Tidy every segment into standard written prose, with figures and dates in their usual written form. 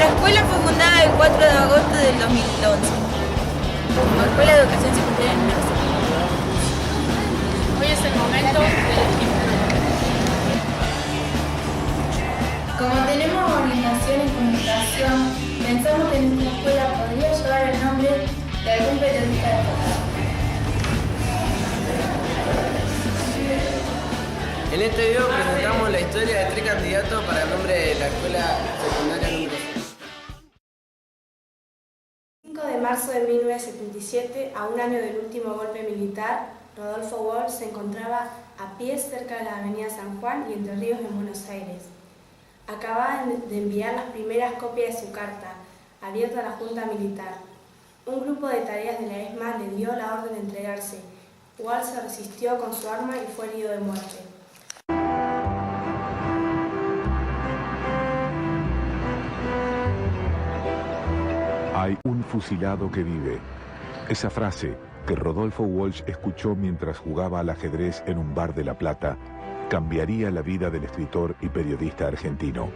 escuela fue fundada el 4 de agosto del 2011 como Escuela de Educación Secundaria Universal. Hoy es el momento del equipo. Como tenemos orientación en comunicación, pensamos que nuestra escuela podría llevar el nombre de algún periodista destacado. En este video presentamos la historia de 3 candidatos para el nombre de la escuela secundaria número 6. 5 de marzo de 1977, a un año del último golpe militar, Rodolfo Walsh se encontraba a pie cerca de la avenida San Juan y Entre Ríos en Buenos Aires. Acababa de enviar las primeras copias de su carta, abierta a la Junta Militar. Un grupo de tareas de la ESMA le dio la orden de entregarse. Walsh se resistió con su arma y fue herido de muerte. Hay un fusilado que vive. Esa frase que Rodolfo Walsh escuchó mientras jugaba al ajedrez en un bar de La Plata cambiaría la vida del escritor y periodista argentino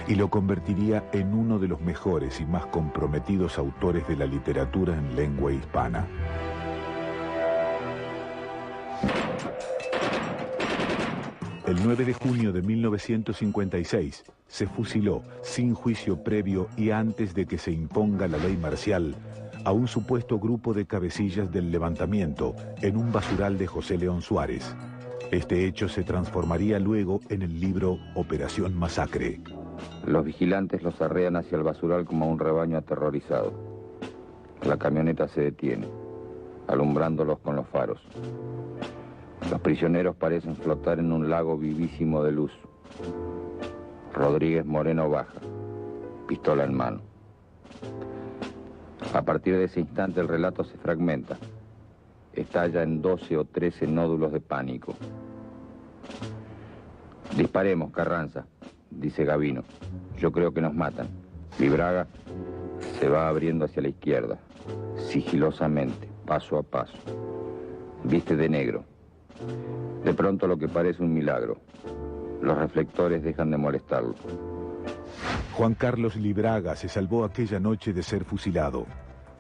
y lo convertiría en uno de los mejores y más comprometidos autores de la literatura en lengua hispana. El 9 de junio de 1956 se fusiló, sin juicio previo y antes de que se imponga la ley marcial, a un supuesto grupo de cabecillas del levantamiento en un basural de José León Suárez. Este hecho se transformaría luego en el libro Operación Masacre. Los vigilantes los arrean hacia el basural como a un rebaño aterrorizado. La camioneta se detiene, alumbrándolos con los faros. Los prisioneros parecen flotar en un lago vivísimo de luz. Rodríguez Moreno baja, pistola en mano. A partir de ese instante el relato se fragmenta. Estalla en 12 o 13 nódulos de pánico. Disparemos, Carranza, dice Gavino. Yo creo que nos matan. Libraga se va abriendo hacia la izquierda, sigilosamente, paso a paso. Viste de negro. De pronto lo que parece un milagro. Los reflectores dejan de molestarlo. Juan Carlos Libraga se salvó aquella noche de ser fusilado.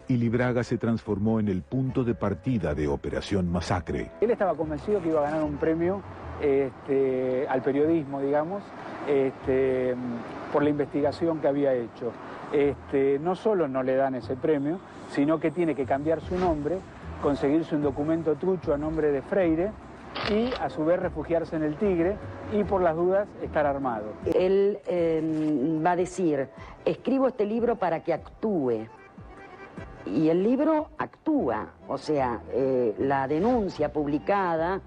Y Libraga se transformó en el punto de partida de Operación Masacre. Él estaba convencido que iba a ganar un premio al periodismo, digamos, por la investigación que había hecho. No solo no le dan ese premio, sino que tiene que cambiar su nombre, conseguirse un documento trucho a nombre de Freire y a su vez refugiarse en el Tigre y por las dudas estar armado. Él va a decir, escribo este libro para que actúe. Y el libro actúa, o sea, la denuncia publicada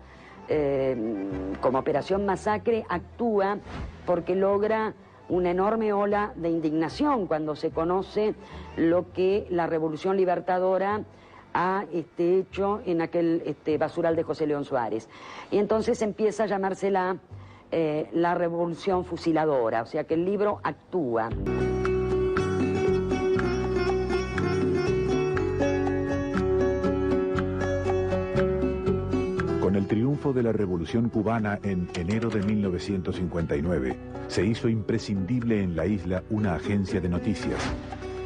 como Operación Masacre actúa porque logra una enorme ola de indignación cuando se conoce lo que la Revolución Libertadora ha hecho en aquel basural de José León Suárez. Y entonces empieza a llamársela la Revolución Fusiladora, o sea que el libro actúa. Con el triunfo de la Revolución Cubana en enero de 1959, se hizo imprescindible en la isla una agencia de noticias.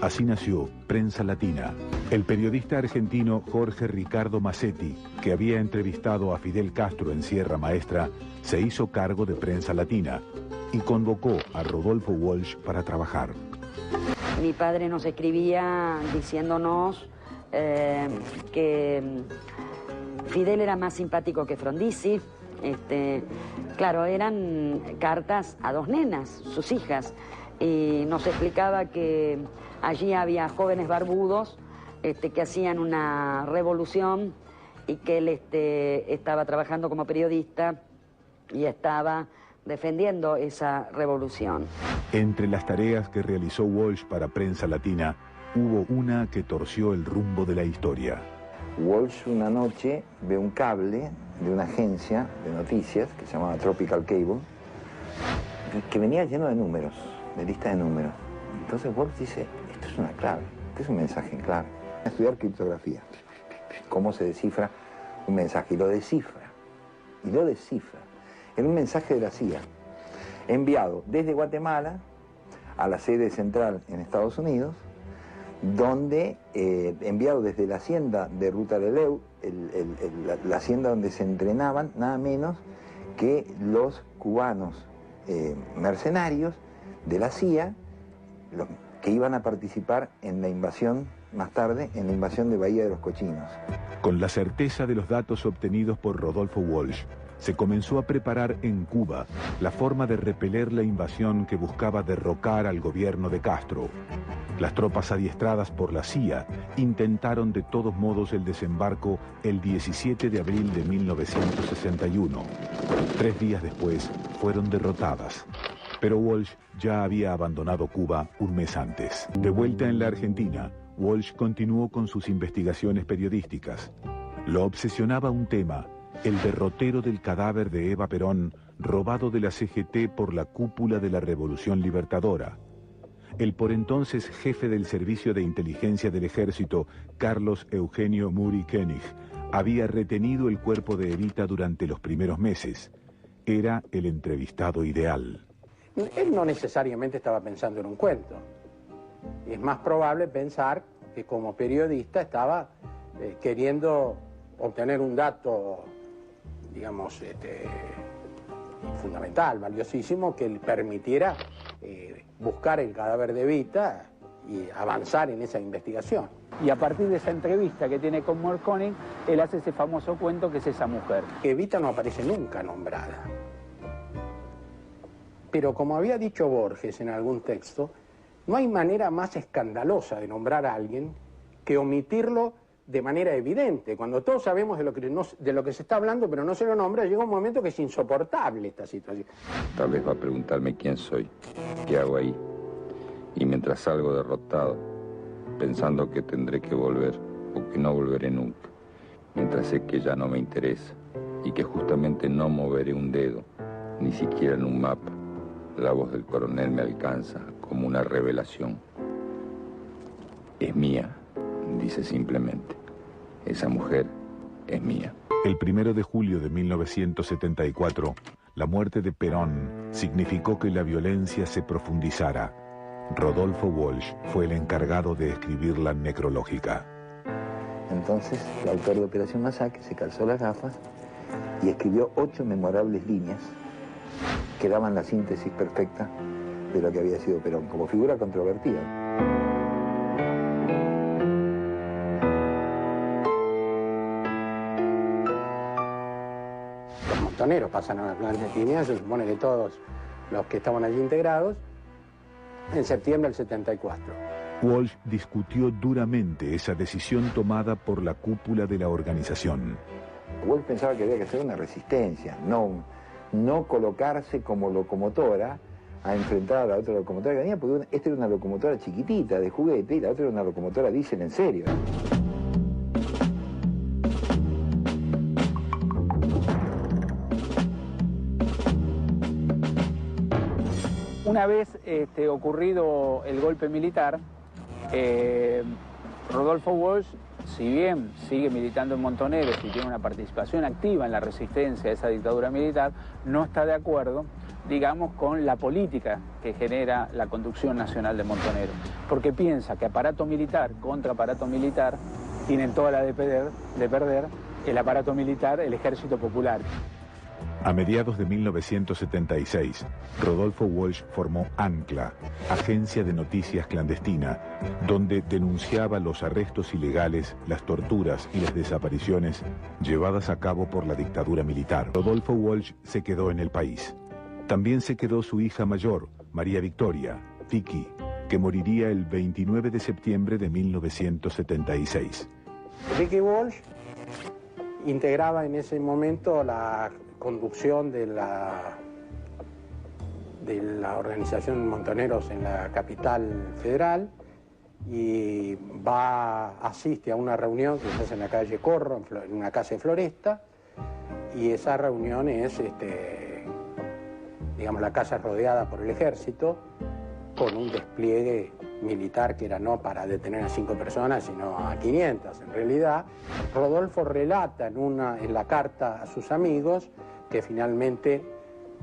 Así nació Prensa Latina. El periodista argentino Jorge Ricardo Massetti, que había entrevistado a Fidel Castro en Sierra Maestra, se hizo cargo de Prensa Latina y convocó a Rodolfo Walsh para trabajar. Mi padre nos escribía diciéndonos que Fidel era más simpático que Frondizi. Claro, eran cartas a dos nenas, sus hijas, y nos explicaba que allí había jóvenes barbudos que hacían una revolución y que él estaba trabajando como periodista y estaba defendiendo esa revolución. Entre las tareas que realizó Walsh para Prensa Latina, hubo una que torció el rumbo de la historia. Walsh una noche ve un cable de una agencia de noticias que se llamaba Tropical Cable, que venía lleno de números, de listas de números. Entonces Walsh dice, esto es una clave, esto es un mensaje en clave. A estudiar criptografía, cómo se descifra un mensaje, y lo descifra. Era un mensaje de la CIA, enviado desde Guatemala a la sede central en Estados Unidos, donde, enviado desde la hacienda de Ruta de Leu, la hacienda donde se entrenaban nada menos que los cubanos mercenarios de la CIA, que iban a participar en la invasión, más tarde, en la invasión de Bahía de los Cochinos. Con la certeza de los datos obtenidos por Rodolfo Walsh, se comenzó a preparar en Cuba la forma de repeler la invasión que buscaba derrocar al gobierno de Castro. Las tropas adiestradas por la CIA intentaron de todos modos el desembarco el 17 de abril de 1961. 3 días después fueron derrotadas. Pero Walsh ya había abandonado Cuba un mes antes. De vuelta en la Argentina, Walsh continuó con sus investigaciones periodísticas. Lo obsesionaba un tema: el derrotero del cadáver de Eva Perón, robado de la CGT por la cúpula de la Revolución Libertadora. El por entonces jefe del Servicio de Inteligencia del Ejército, Carlos Eugenio Muri Koenig, había retenido el cuerpo de Evita durante los primeros meses. Era el entrevistado ideal. Él no necesariamente estaba pensando en un cuento. Es más probable pensar que como periodista estaba queriendo obtener un dato, digamos, fundamental, valiosísimo, que le permitiera buscar el cadáver de Evita y avanzar en esa investigación. Y a partir de esa entrevista que tiene con Koenig, él hace ese famoso cuento que es esa mujer. Evita no aparece nunca nombrada. Pero como había dicho Borges en algún texto, no hay manera más escandalosa de nombrar a alguien que omitirlo de manera evidente. Cuando todos sabemos de lo que se está hablando, pero no se lo nombra, llega un momento que es insoportable esta situación. Tal vez va a preguntarme quién soy, qué hago ahí. Y mientras salgo derrotado, pensando que tendré que volver o que no volveré nunca, mientras sé que ya no me interesa y que justamente no moveré un dedo, ni siquiera en un mapa, la voz del coronel me alcanza como una revelación. Es mía, dice simplemente. Esa mujer es mía. El 1 de julio de 1974, la muerte de Perón significó que la violencia se profundizara. Rodolfo Walsh fue el encargado de escribir la necrológica. Entonces, el autor de Operación Masacre se calzó las gafas y escribió 8 memorables líneas que daban la síntesis perfecta de lo que había sido Perón, como figura controvertida. Los montoneros pasan a la clandestinidad, se supone que todos los que estaban allí integrados, en septiembre del 74. Walsh discutió duramente esa decisión tomada por la cúpula de la organización. Walsh pensaba que había que hacer una resistencia, no colocarse como locomotora a enfrentar a la otra locomotora que venía, porque esta era una locomotora chiquitita, de juguete, y la otra era una locomotora diésel en serio. Una vez ocurrido el golpe militar, Rodolfo Walsh, si bien sigue militando en Montoneros y tiene una participación activa en la resistencia a esa dictadura militar, no está de acuerdo, digamos, con la política que genera la conducción nacional de Montoneros, porque piensa que aparato militar contra aparato militar tienen toda la de perder el aparato militar, el Ejército Popular. A mediados de 1976, Rodolfo Walsh formó ANCLA, Agencia de Noticias Clandestina, donde denunciaba los arrestos ilegales, las torturas y las desapariciones llevadas a cabo por la dictadura militar. Rodolfo Walsh se quedó en el país. También se quedó su hija mayor, María Victoria, Vicky, que moriría el 29 de septiembre de 1976. Vicky Walsh integraba en ese momento la conducción de la organización Montoneros en la capital federal y asiste a una reunión que se hace en la calle Corro, en una casa de Floresta, y esa reunión es, digamos, la casa rodeada por el ejército con un despliegue militar que era no para detener a 5 personas, sino a 500 en realidad. Rodolfo relata en la carta a sus amigos que finalmente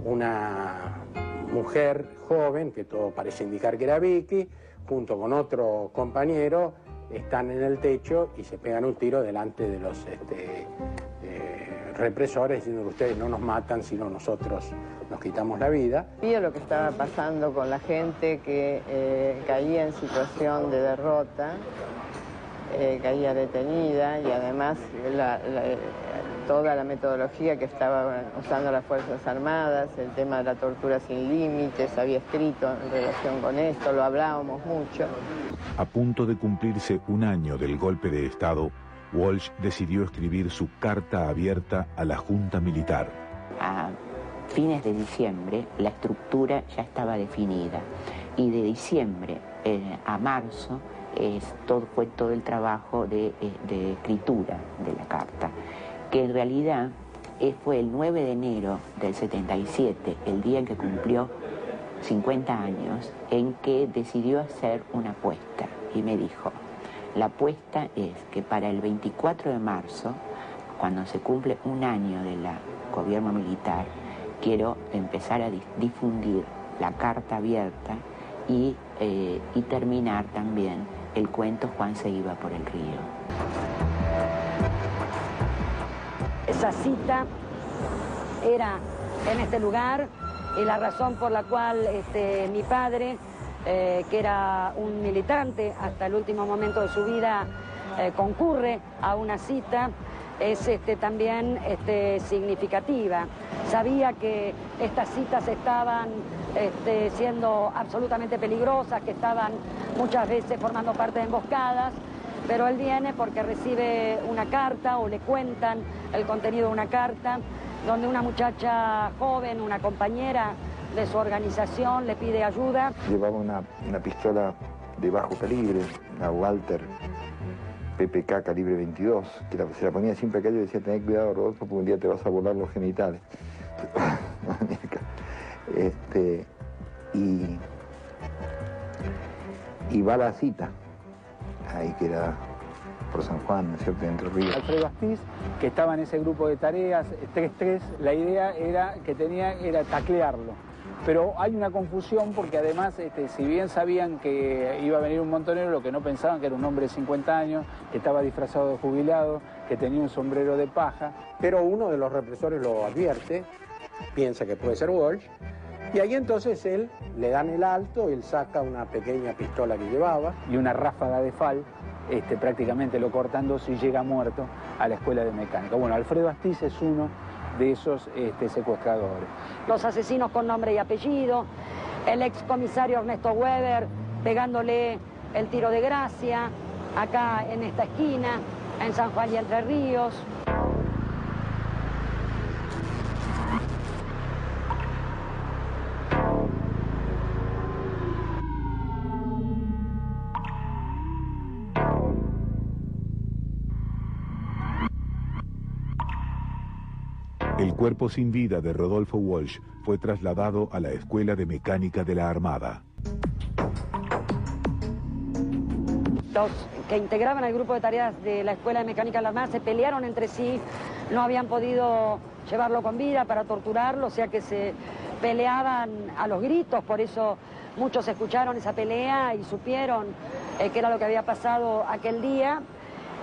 una mujer joven, que todo parece indicar que era Vicky, junto con otro compañero, están en el techo y se pegan un tiro delante de los represores, diciendo que ustedes no nos matan, sino nosotros nos quitamos la vida. Sabía lo que estaba pasando con la gente que caía en situación de derrota, caía detenida, y además toda la metodología que estaban usando las Fuerzas Armadas, el tema de la tortura sin límites, había escrito en relación con esto, lo hablábamos mucho. A punto de cumplirse un año del golpe de Estado, Walsh decidió escribir su carta abierta a la Junta Militar. A fines de diciembre la estructura ya estaba definida y de diciembre a marzo fue todo el trabajo de escritura de la carta, que en realidad fue el 9 de enero del 77, el día en que cumplió 50 años, en que decidió hacer una apuesta y me dijo: la apuesta es que para el 24 de marzo, cuando se cumple un año del gobierno militar, quiero empezar a difundir la carta abierta y terminar también el cuento Juan se iba por el río. Esa cita era en este lugar y la razón por la cual mi padre, que era un militante hasta el último momento de su vida, concurre a una cita, es también significativa. Sabía que estas citas estaban siendo absolutamente peligrosas, que estaban muchas veces formando parte de emboscadas, pero él viene porque recibe una carta o le cuentan el contenido de una carta donde una muchacha joven, una compañera de su organización, le pide ayuda. Llevaba una pistola de bajo calibre, una Walter PPK calibre 22, que se la ponía siempre acá y decía: ten cuidado, Rodolfo, porque un día te vas a volar los genitales. Y va a la cita, ahí que era por San Juan, ¿no es cierto?, Entre Ríos. Alfredo Astiz, que estaba en ese grupo de tareas 3-3, la idea era taclearlo. Pero hay una confusión porque además, si bien sabían que iba a venir un montonero, lo que no pensaban que era un hombre de 50 años, que estaba disfrazado de jubilado, que tenía un sombrero de paja. Pero uno de los represores lo advierte, piensa que puede ser Walsh, y ahí entonces él le dan el alto, él saca una pequeña pistola que llevaba y una ráfaga de FAL, prácticamente lo corta en dos y llega muerto a la escuela de mecánica. Bueno, Alfredo Astiz es uno de esos secuestradores. Los asesinos con nombre y apellido, el excomisario Ernesto Weber pegándole el tiro de gracia, acá en esta esquina, en San Juan y Entre Ríos. El cuerpo sin vida de Rodolfo Walsh fue trasladado a la Escuela de Mecánica de la Armada. Los que integraban el grupo de tareas de la Escuela de Mecánica de la Armada se pelearon entre sí, no habían podido llevarlo con vida para torturarlo, o sea que se peleaban a los gritos, por eso muchos escucharon esa pelea y supieron qué era lo que había pasado aquel día.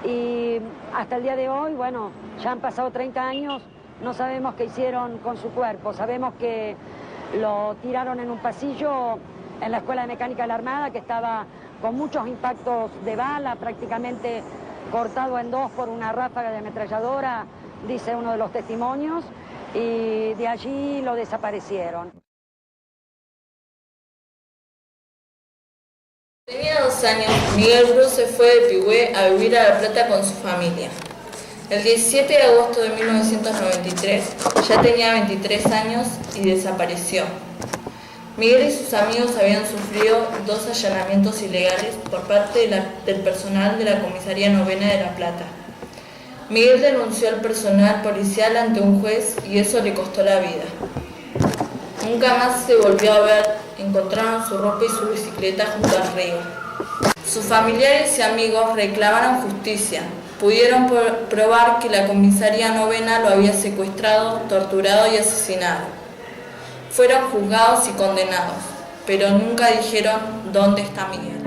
Y hasta el día de hoy, bueno, ya han pasado 30 años, no sabemos qué hicieron con su cuerpo. Sabemos que lo tiraron en un pasillo en la Escuela de Mecánica de la Armada, que estaba con muchos impactos de bala, prácticamente cortado en dos por una ráfaga de ametralladora, dice uno de los testimonios, y de allí lo desaparecieron. Tenía 2 años, Miguel Cruz se fue de Pigüé a vivir a La Plata con su familia. El 17 de agosto de 1993 ya tenía 23 años y desapareció. Miguel y sus amigos habían sufrido 2 allanamientos ilegales por parte del personal de la Comisaría Novena de La Plata. Miguel denunció al personal policial ante un juez y eso le costó la vida. Nunca más se volvió a ver, encontraron su ropa y su bicicleta junto al río. Sus familiares y amigos reclamaron justicia. Pudieron probar que la Comisaría Novena lo había secuestrado, torturado y asesinado. Fueron juzgados y condenados, pero nunca dijeron dónde está Miguel.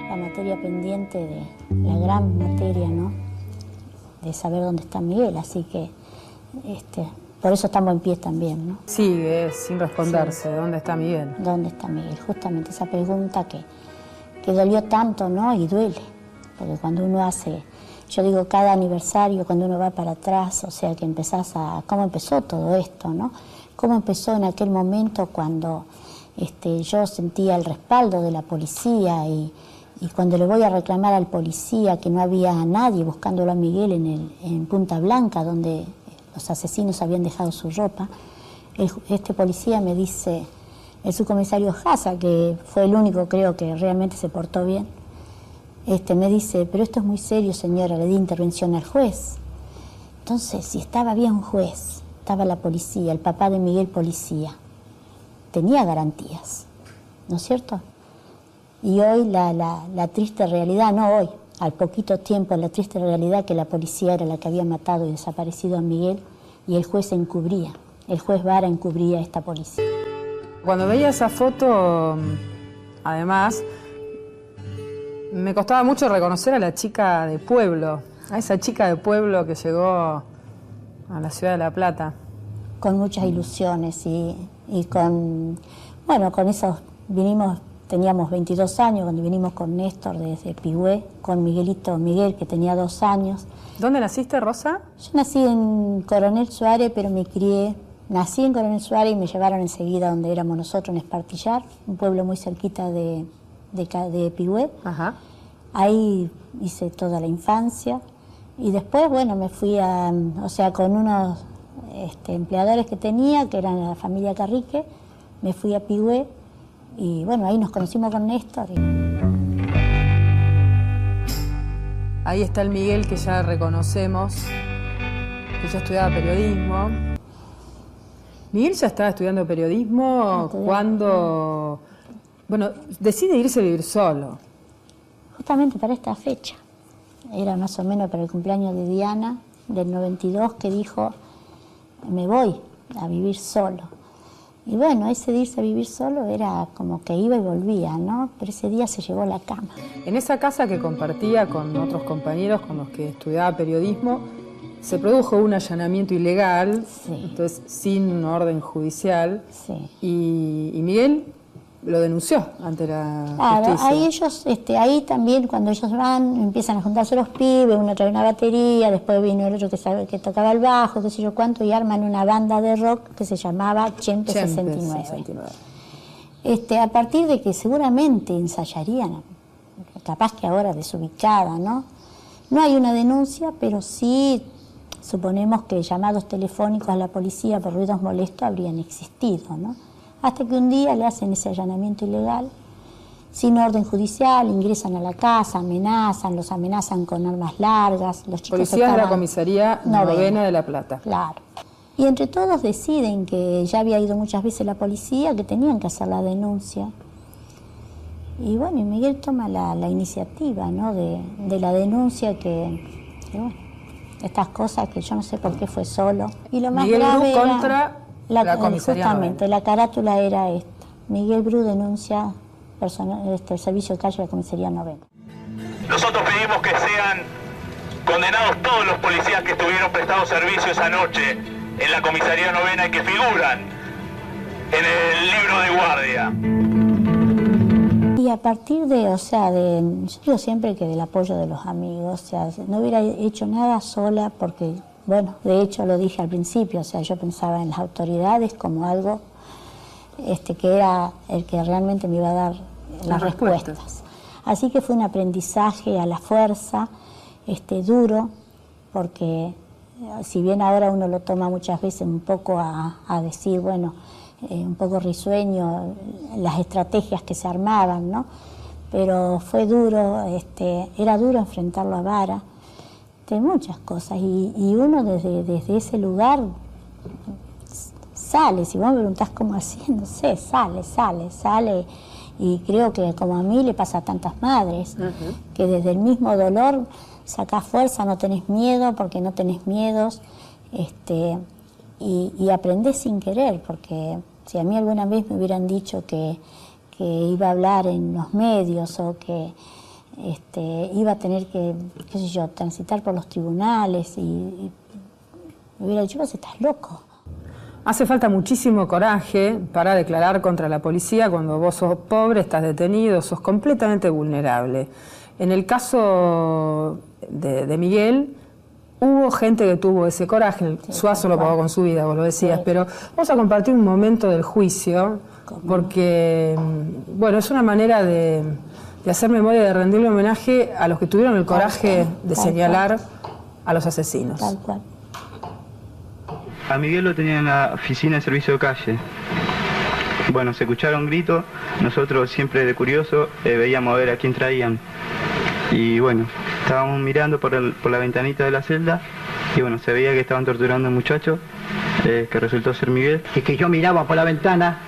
La materia pendiente de la gran materia, ¿no?, de saber dónde está Miguel, así que por eso estamos en pie también, ¿no? Sigue sin responderse, sí. ¿Dónde está Miguel? ¿Dónde está Miguel? Justamente esa pregunta que dolió tanto, ¿no? Y duele, porque cuando uno hace, yo digo, cada aniversario, cuando uno va para atrás, o sea, que empezás cómo empezó todo esto, ¿no? Cómo empezó en aquel momento cuando yo sentía el respaldo de la policía y cuando le voy a reclamar al policía que no había nadie buscándolo a Miguel en Punta Blanca, donde los asesinos habían dejado su ropa, este policía me dice, el subcomisario Haza, que fue el único, creo, que realmente se portó bien, me dice, pero esto es muy serio, señora, le di intervención al juez. Entonces, si estaba bien un juez, estaba la policía, el papá de Miguel policía, tenía garantías, ¿no es cierto? Y hoy la triste realidad, no hoy, al poquito tiempo, la triste realidad que la policía era la que había matado y desaparecido a Miguel y el juez encubría, el juez Vara encubría a esta policía. Cuando veía esa foto, además, me costaba mucho reconocer a la chica de pueblo, a esa chica de pueblo que llegó a la ciudad de La Plata. Con muchas ilusiones y con esos teníamos 22 años cuando vinimos con Néstor desde Pigüé, con Miguel, que tenía 2 años. ¿Dónde naciste, Rosa? Yo nací en Coronel Suárez, pero nací en Coronel Suárez y me llevaron enseguida donde éramos nosotros, en Espartillar, un pueblo muy cerquita de Pigüé. Ajá. Ahí hice toda la infancia y después, me fui con unos empleadores que tenía, que eran la familia Carrique, me fui a Pigüé. Y ahí nos conocimos con Néstor. Ahí está el Miguel que ya reconocemos, que ya estudiaba periodismo. Miguel ya estaba estudiando periodismo cuando, decide irse a vivir solo. Justamente para esta fecha. Era más o menos para el cumpleaños de Diana, del 92, que dijo, me voy a vivir solo. Y ese de irse a vivir solo era como que iba y volvía, ¿no? Pero ese día se llevó la cama. En esa casa que compartía con otros compañeros con los que estudiaba periodismo, se produjo un allanamiento ilegal, sí. Entonces sin orden judicial, sí. Y Miguel lo denunció ante la justicia. Ahí ellos, ahí también cuando ellos van, empiezan a juntarse los pibes, uno trae una batería, después vino el otro que tocaba el bajo, qué sé yo cuánto, y arman una banda de rock que se llamaba Chempe 69. A partir de que seguramente ensayarían, capaz que ahora desubicada, ¿no? No hay una denuncia, pero sí suponemos que llamados telefónicos a la policía por ruidos molestos habrían existido, ¿no? Hasta que un día le hacen ese allanamiento ilegal, sin orden judicial, ingresan a la casa, los amenazan con armas largas. Los chicos policías de la comisaría novena de La Plata. Claro. Y entre todos deciden que ya había ido muchas veces la policía, que tenían que hacer la denuncia. Y y Miguel toma la iniciativa, ¿no?, de la denuncia estas cosas que yo no sé por qué fue solo. Y lo más Miguel grave Bru contra la comisaría justamente, la carátula era esta. Miguel Bru denuncia el servicio de calle de la comisaría novena. Nosotros pedimos que sean condenados todos los policías que estuvieron prestando servicio esa noche en la comisaría novena y que figuran en el libro de guardia. Y a partir yo digo siempre que del apoyo de los amigos, no hubiera hecho nada sola porque, de hecho lo dije al principio, yo pensaba en las autoridades como algo que era el que realmente me iba a dar las respuestas. Así que fue un aprendizaje a la fuerza, duro, porque si bien ahora uno lo toma muchas veces un poco a decir, un poco risueño, las estrategias que se armaban, ¿no? Pero fue duro, era duro enfrentarlo a Vara, de muchas cosas, y uno desde ese lugar sale. Si vos me preguntás cómo así, no sé, sale. Y creo que como a mí le pasa a tantas madres, que desde el mismo dolor sacás fuerza, no tenés miedo porque no tenés miedos, y aprendés sin querer, porque si a mí alguna vez me hubieran dicho que iba a hablar en los medios o que iba a tener que, qué sé yo, transitar por los tribunales y me hubiera dicho, vos estás loco. Hace falta muchísimo coraje para declarar contra la policía cuando vos sos pobre, estás detenido, sos completamente vulnerable. En el caso de Miguel, hubo gente que tuvo ese coraje, Suazo lo pagó con su vida, vos lo decías, pero vamos a compartir un momento del juicio, porque, bueno, es una manera de hacer memoria, de rendirle homenaje a los que tuvieron el coraje de señalar a los asesinos. Tal cual. A Miguel lo tenía en la oficina de servicio de calle. Bueno, se escucharon gritos, nosotros siempre de curioso veíamos a ver a quién traían. Y bueno, estábamos mirando por la ventanita de la celda y bueno, se veía que estaban torturando a un muchacho que resultó ser Miguel. Y que yo miraba por la ventana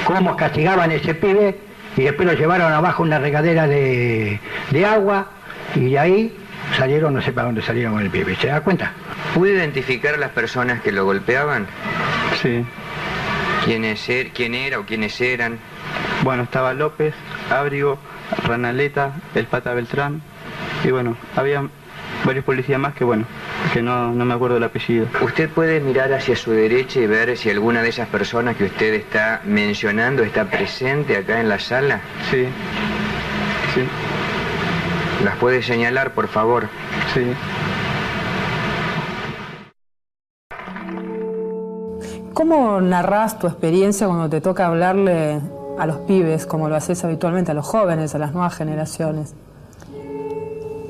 cómo castigaban a ese pibe y después lo llevaron abajo a una regadera de agua y de ahí salieron, no sé para dónde salieron con el pibe. ¿Se da cuenta? ¿Pude identificar a las personas que lo golpeaban? Sí. ¿Quién era o quiénes eran? Bueno, estaba López, Ábrigo, Ranaleta, el Pata Beltrán y bueno, había varios policías más que bueno, que no me acuerdo el apellido. ¿Usted puede mirar hacia su derecha y ver si alguna de esas personas que usted está mencionando está presente acá en la sala? Sí. ¿Las puede señalar, por favor? Sí. ¿Cómo narrás tu experiencia cuando te toca hablarle a los pibes, como lo haces habitualmente, a los jóvenes, a las nuevas generaciones?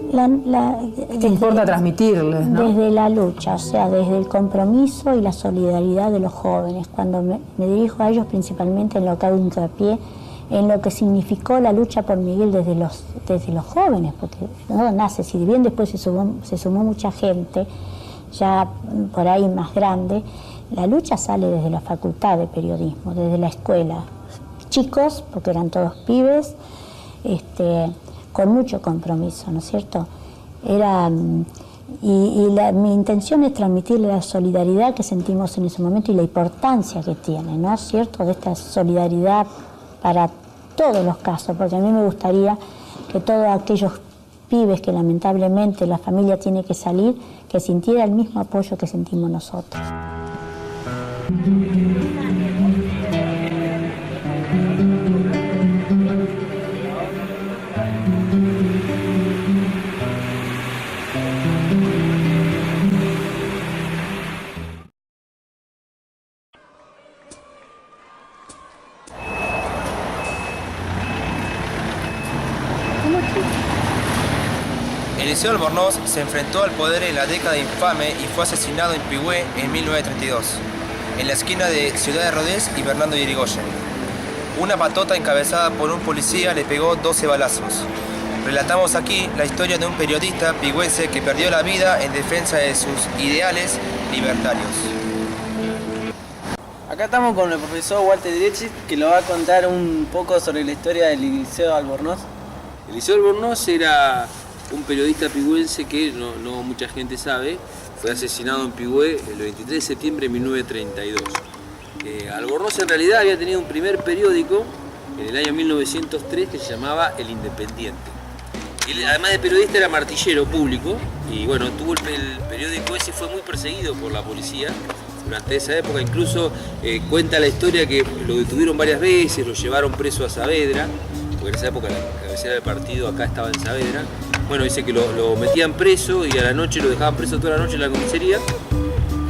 ¿Qué importa transmitirles, no? Desde la lucha, o sea, desde el compromiso y la solidaridad de los jóvenes. Cuando me dirijo a ellos principalmente en lo que hago hincapié, en lo que significó la lucha por Miguel desde los jóvenes, porque no nace, si bien después se sumó mucha gente, ya por ahí más grande, la lucha sale desde la facultad de periodismo, desde la escuela. Chicos, porque eran todos pibes, con mucho compromiso, ¿no es cierto? Mi intención es transmitirle la solidaridad que sentimos en ese momento y la importancia que tiene, ¿no es cierto?, de esta solidaridad para todos los casos, porque a mí me gustaría que todos aquellos pibes que lamentablemente la familia tiene que salir, que sintiera el mismo apoyo que sentimos nosotros. Eliseo Albornoz se enfrentó al poder en la década infame y fue asesinado en Pigüé en 1932, en la esquina de Ciudad de Rodés y Bernardo de Irigoyen. Una patota encabezada por un policía le pegó 12 balazos. Relatamos aquí la historia de un periodista pigüense que perdió la vida en defensa de sus ideales libertarios. Acá estamos con el profesor Walter Direchi, que nos va a contar un poco sobre la historia del Eliseo Albornoz. Eliseo Albornoz era un periodista pigüense que no mucha gente sabe. Fue asesinado en Pigüé el 23 de septiembre de 1932. Albornoz en realidad había tenido un primer periódico en el año 1903 que se llamaba El Independiente. Él, además de periodista, era martillero público y bueno, tuvo el periódico ese, fue muy perseguido por la policía durante esa época. Incluso cuenta la historia que lo detuvieron varias veces, lo llevaron preso a Saavedra, porque en esa época la cabecera del partido acá estaba en Saavedra. Bueno, dice que lo metían preso y a la noche lo dejaban preso toda la noche en la comisaría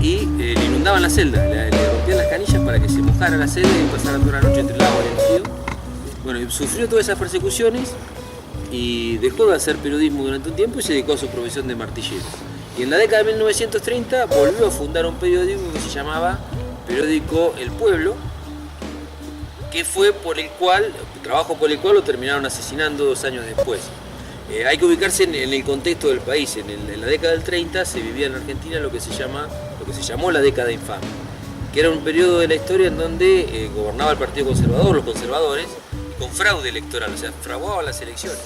y le inundaban la celda, le rompían las canillas para que se mojara la celda y pasara toda la noche entre el agua y el frío. Bueno, sufrió todas esas persecuciones y dejó de hacer periodismo durante un tiempo y se dedicó a su profesión de martillero. Y en la década de 1930 volvió a fundar un periódico que se llamaba Periódico El Pueblo, que fue trabajo por el cual lo terminaron asesinando 2 años después. Hay que ubicarse en el contexto del país. En la década del 30 se vivía en Argentina lo que se llamó la década infame. que era un periodo de la historia en donde gobernaba el Partido Conservador, los conservadores, con fraude electoral, o sea, fraguaban las elecciones.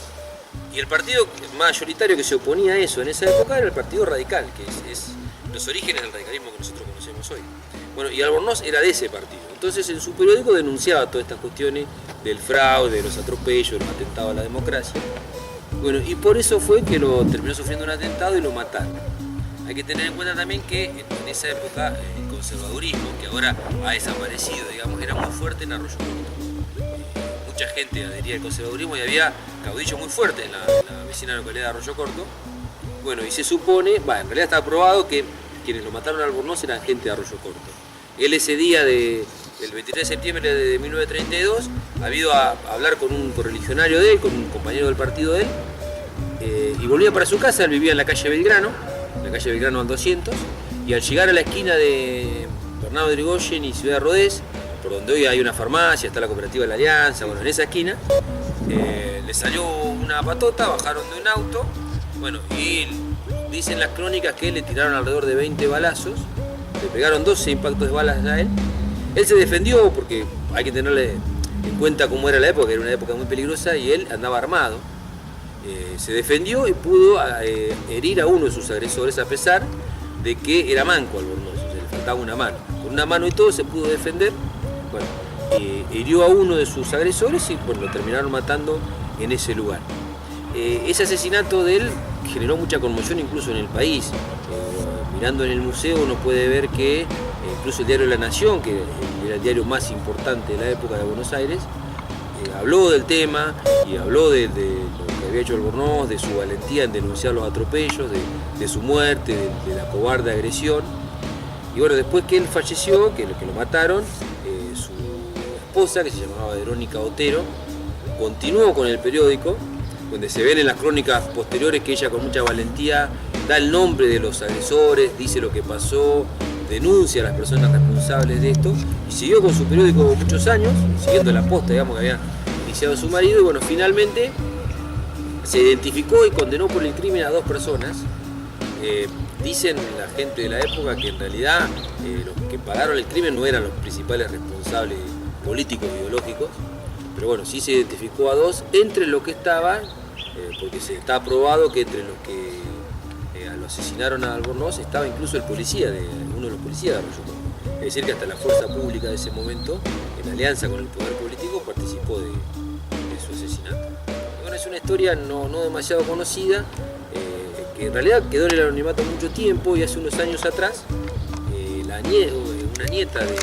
Y el partido mayoritario que se oponía a eso en esa época era el Partido Radical, que es los orígenes del radicalismo que nosotros conocemos hoy. Bueno, y Albornoz era de ese partido. Entonces en su periódico denunciaba todas estas cuestiones del fraude, de los atropellos, de los atentados a la democracia. Bueno, y por eso fue que lo terminó sufriendo un atentado y lo mataron. Hay que tener en cuenta también que en esa época el conservadurismo, que ahora ha desaparecido, digamos, era muy fuerte en Arroyo Corto. Mucha gente adhería al conservadurismo y había caudillos muy fuertes en la vecina localidad de Arroyo Corto. Bueno, y se supone, en realidad está probado que quienes lo mataron a Albornoz eran gente de Arroyo Corto. Él ese día del 23 de septiembre de 1932 ha ido a hablar con un correligionario de él, con un compañero del partido de él, y volvía para su casa. Él vivía en la calle Belgrano al 200, y al llegar a la esquina de Bernardo de Irigoyen y Ciudad Rodés, por donde hoy hay una farmacia, está la cooperativa de la Alianza, bueno, en esa esquina, le salió una patota, bajaron de un auto, bueno, y dicen las crónicas que le tiraron alrededor de 20 balazos, le pegaron 12 impactos de balas a él. Él se defendió porque hay que tenerle en cuenta cómo era la época, era una época muy peligrosa y él andaba armado. Se defendió y pudo herir a uno de sus agresores a pesar de que era manco Albornoz, o sea, le faltaba una mano. Con una mano y todo se pudo defender. Bueno, hirió a uno de sus agresores y bueno, lo terminaron matando en ese lugar. Ese asesinato de él generó mucha conmoción incluso en el país. Mirando en el museo uno puede ver que incluso el diario La Nación, que era el diario más importante de la época de Buenos Aires, habló del tema y habló de lo que había hecho Albornoz, de su valentía en denunciar los atropellos, de su muerte, de la cobarde agresión. Y bueno, después que él falleció, que lo mataron, su esposa, que se llamaba Verónica Otero, continuó con el periódico, donde se ven en las crónicas posteriores que ella con mucha valentía da el nombre de los agresores, dice lo que pasó, denuncia a las personas responsables de esto y siguió con su periódico muchos años, siguiendo la posta, digamos, que había iniciado su marido, y bueno, finalmente se identificó y condenó por el crimen a 2 personas. Dicen la gente de la época que en realidad los que pagaron el crimen no eran los principales responsables políticos e ideológicos, pero bueno, sí se identificó a 2 entre los que estaban, porque se está probado que entre los que lo asesinaron a Albornoz estaba incluso uno de los policías de Arroyo Corto. Es decir, que hasta la fuerza pública de ese momento, en alianza con el poder político, participó de su asesinato. Bueno, es una historia no demasiado conocida, que en realidad quedó en el anonimato mucho tiempo, y hace unos años atrás, una nieta de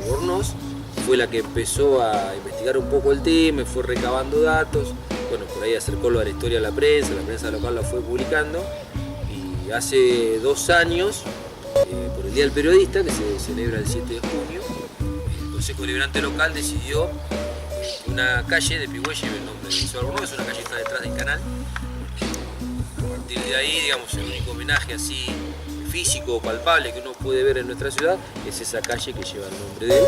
Albornoz fue la que empezó a investigar un poco el tema, fue recabando datos, bueno, por ahí acercólo a la historia a la prensa local la fue publicando, y hace 2 años, por el Día del Periodista, que se celebra el 7 de junio, el Consejo Deliberante local decidió que una calle de Pigüé lleve el nombre de Luis Albornoz, es una calle que está detrás del canal. A partir de ahí, digamos, el único homenaje así físico o palpable que uno puede ver en nuestra ciudad es esa calle que lleva el nombre de él,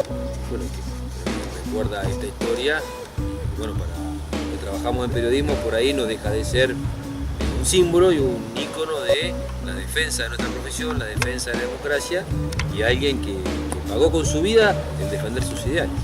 bueno, que recuerda esta historia. Y bueno, para los que trabajamos en periodismo, por ahí no deja de ser un símbolo y un ícono de la defensa de nuestra profesión, la defensa de la democracia, y alguien que pagó con su vida el defender sus ideales.